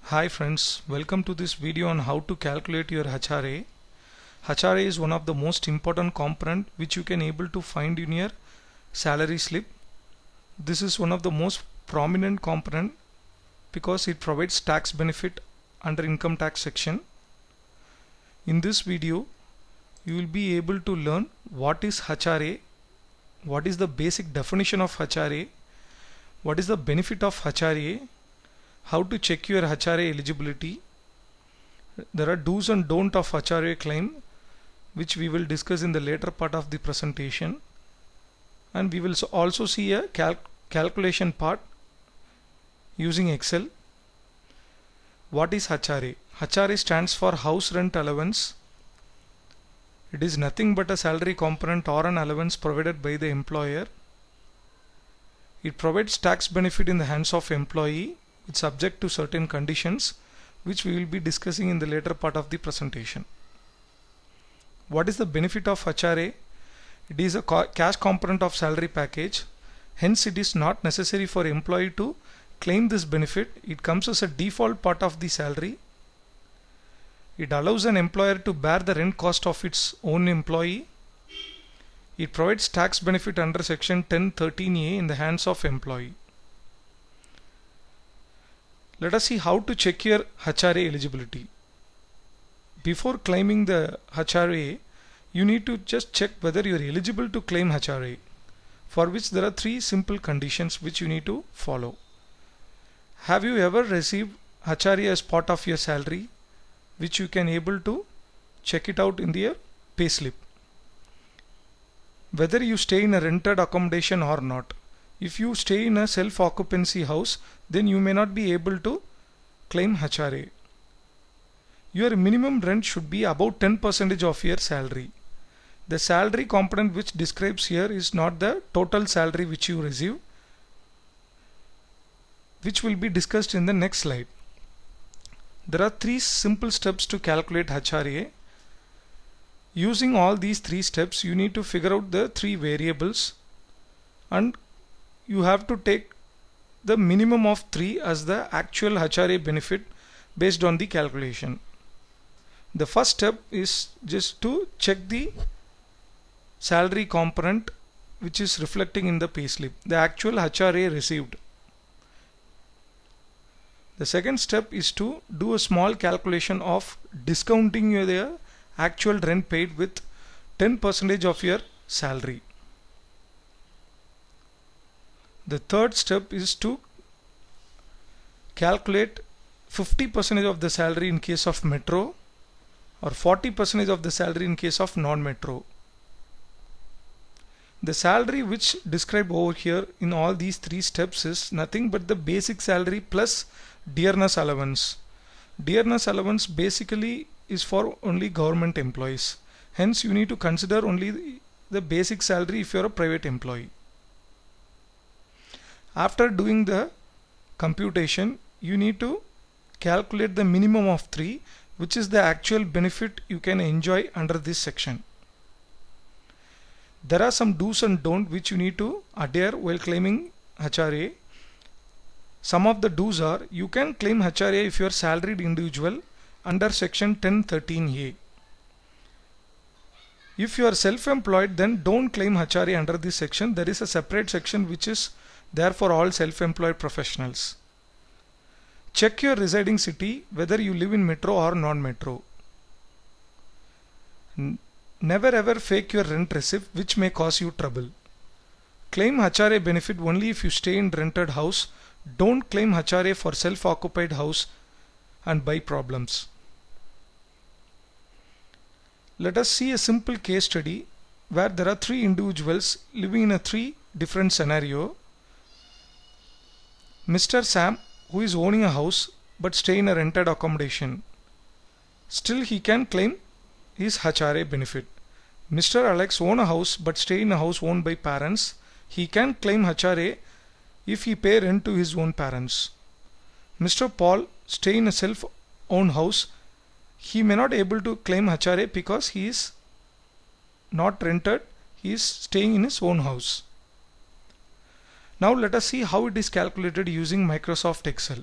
Hi friends, welcome to this video on how to calculate your HRA. HRA is one of the most important component which you can able to find in your salary slip. This is one of the most prominent component because it provides tax benefit under income tax section. In this video, you will be able to learn what is HRA, what is the basic definition of HRA, what is the benefit of HRA, how to check your HRA eligibility. There are do's and don'ts of HRA claim which we will discuss in the later part of the presentation, and we will also see a calculation part using Excel. What is HRA? HRA stands for House Rent Allowance. It is nothing but a salary component or an allowance provided by the employer. It provides tax benefit in the hands of employee. It's subject to certain conditions which we will be discussing in the later part of the presentation. What is the benefit of HRA? It is a cash component of salary package. Hence it is not necessary for employee to claim this benefit. It comes as a default part of the salary. It allows an employer to bear the rent cost of its own employee. It provides tax benefit under section 1013A in the hands of employee. Let us see how to check your HRA eligibility. Before claiming the HRA, you need to just check whether you are eligible to claim HRA, for which there are three simple conditions which you need to follow. Have you ever received HRA as part of your salary, which you can able to check it out in your payslip? Whether you stay in a rented accommodation or not. If you stay in a self-occupancy house, then you may not be able to claim HRA. Your minimum rent should be about 10% of your salary. The salary component which describes here is not the total salary which you receive, which will be discussed in the next slide. There are three simple steps to calculate HRA. Using all these three steps, you need to figure out the three variables, and you have to take the minimum of 3 as the actual HRA benefit based on the calculation. The first step is just to check the salary component which is reflecting in the payslip, the actual HRA received. The second step is to do a small calculation of discounting the actual rent paid with 10% of your salary. The third step is to calculate 50% of the salary in case of metro or 40% of the salary in case of non-metro. The salary which described over here in all these three steps is nothing but the basic salary plus dearness allowance. Dearness allowance basically is for only government employees. Hence you need to consider only the basic salary if you are a private employee. After doing the computation, you need to calculate the minimum of 3, which is the actual benefit you can enjoy under this section. There are some do's and don'ts which you need to adhere while claiming HRA. Some of the do's are: you can claim HRA if you are salaried individual under section 1013A. If you are self-employed, then don't claim HRA under this section. There is a separate section which is there for all self-employed professionals. Check your residing city whether you live in metro or non-metro. Never ever fake your rent receipt, which may cause you trouble. Claim HRA benefit only if you stay in rented house. Don't claim HRA for self-occupied house and buy problems. Let us see a simple case study where there are three individuals living in a three different scenario. Mr. Sam, who is owning a house but stay in a rented accommodation, still he can claim his HRA benefit. Mr. Alex own a house but stay in a house owned by parents. He can claim HRA if he pay rent to his own parents. Mr. Paul stay in a self-owned house. He may not able to claim HRA because he is not rented. He is staying in his own house. Now let us see how it is calculated using Microsoft Excel.